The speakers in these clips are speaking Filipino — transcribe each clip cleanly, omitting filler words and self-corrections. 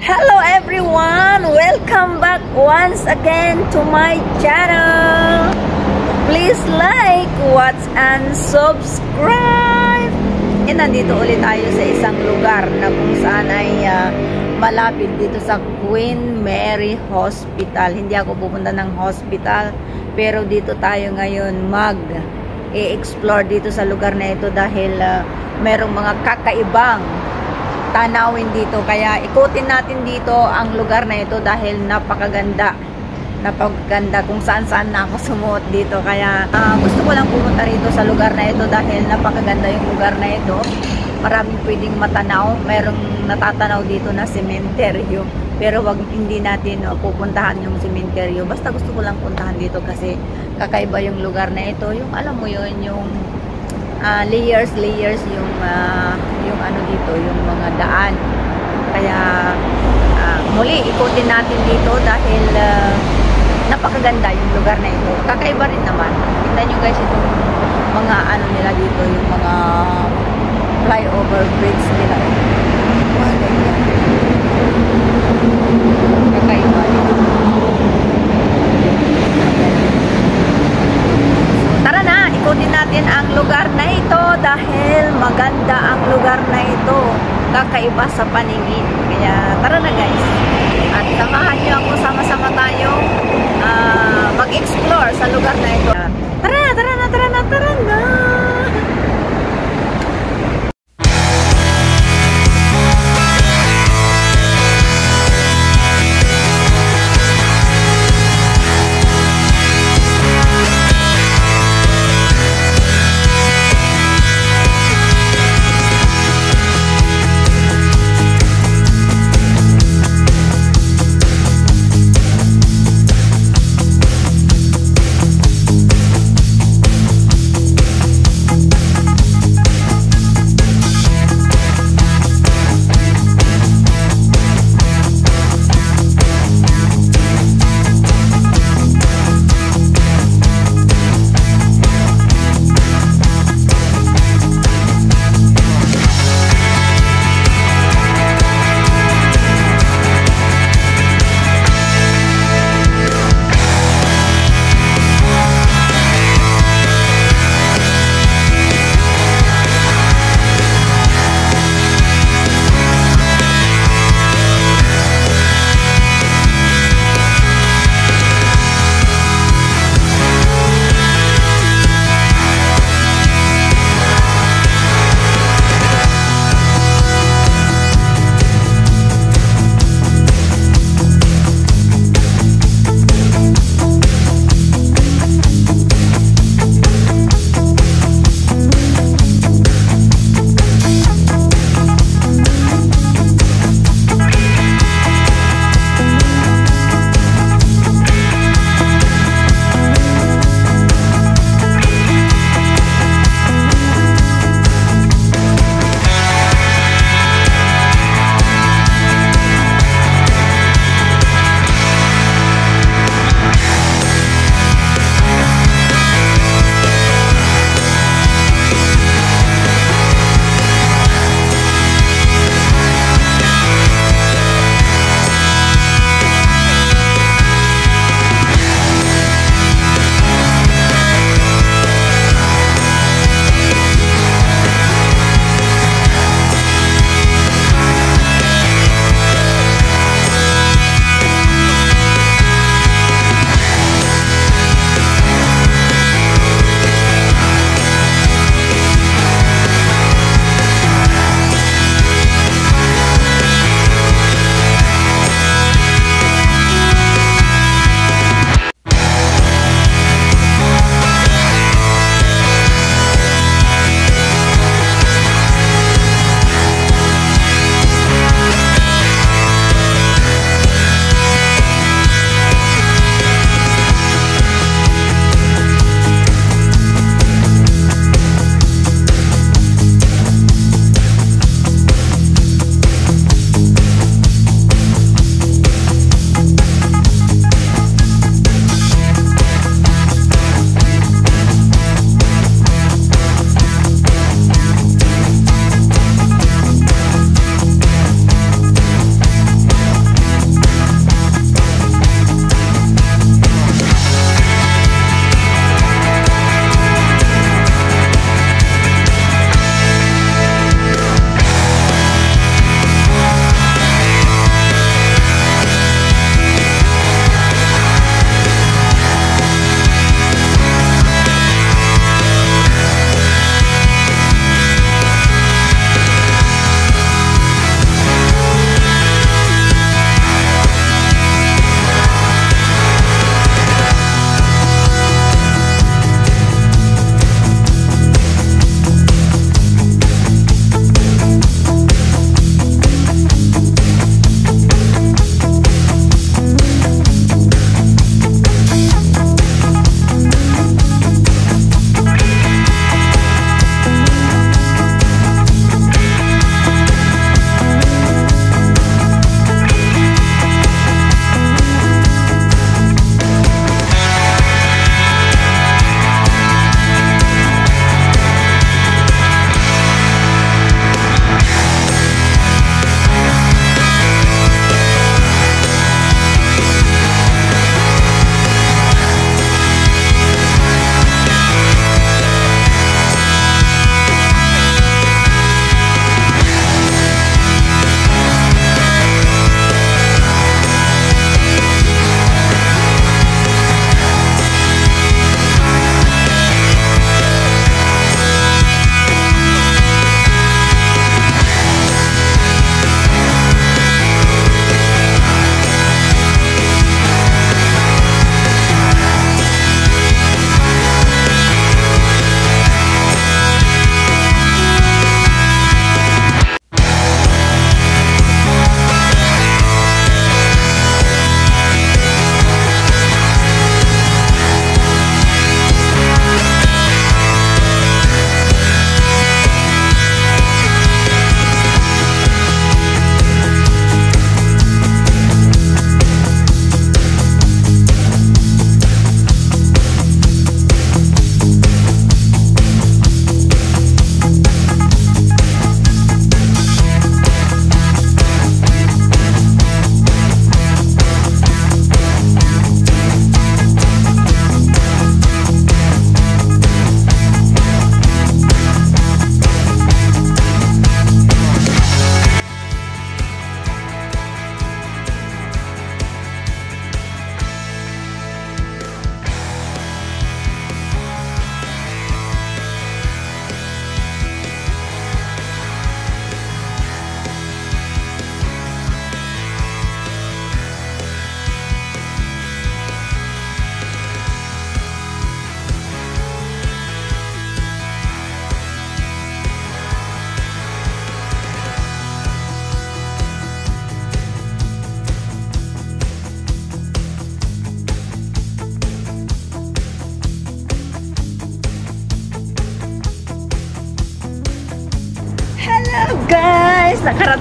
Hello everyone! Welcome back once again to my channel! Please like, watch, and subscribe! Nandito ulit tayo sa isang lugar na kung saan ay malapit dito sa Queen Mary Hospital. Hindi ako pupunta ng hospital, pero dito tayo ngayon mag-e-explore dito sa lugar na ito dahil merong mga kakaibang tanawin dito, kaya ikutin natin dito ang lugar na ito dahil napakaganda kung saan na ako sumuot dito, kaya gusto ko lang pumunta rito sa lugar na ito dahil napakaganda yung lugar na ito. Maraming pwedeng matanaw, merong natatanaw dito na sementeryo, pero hindi natin pupuntahan yung sementeryo, basta gusto ko lang puntahan dito kasi kakaiba yung lugar na ito, yung alam mo yun, yung layers yung ano dito, yung mga daan. Kaya muli ikutin natin dito dahil napakaganda yung lugar na ito. Kakaiba rin naman. Tingnan nyo guys itong mga ano nila dito, yung mga flyover bridge nila. Kakaiba dito. Tara na, ikutin natin ang lugar na ito dahil maganda ang lugar na ito, kakaiba sa paningin. Kaya tara na guys, at samahan nyo ako, sama-sama tayo mag-explore sa lugar na ito. Tara na!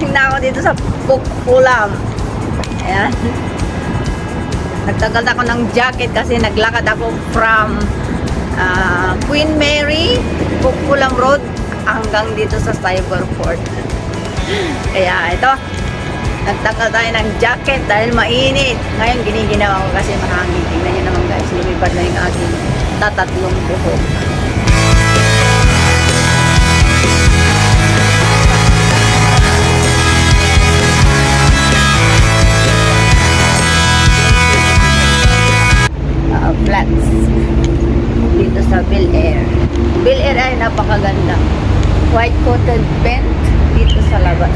Nakarating na ako dito sa Pukpulam. Ayan. Nagtagal ako ng jacket kasi naglakad ako from Queen Mary, Pukpulam Road hanggang dito sa Cyberport. Kaya ito, nagtagal tayo ng jacket dahil mainit. Ngayon giniginawa ko kasi mahangin. Tingnan nyo naman guys, lumipad na yung aking tatatlong buhok. Flats dito sa Bel Air. Bel Air ay napakaganda. White coated paint dito sa labas.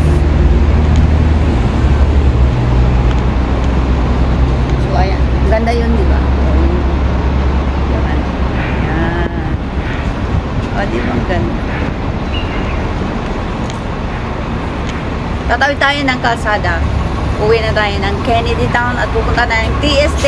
So ayan, ganda yun, di ba? Ayan. O, di ba? Ganda. Tatawid tayo ng kalsada. Uwi na tayo ng Kennedy Town at pupunta tayo ng TST.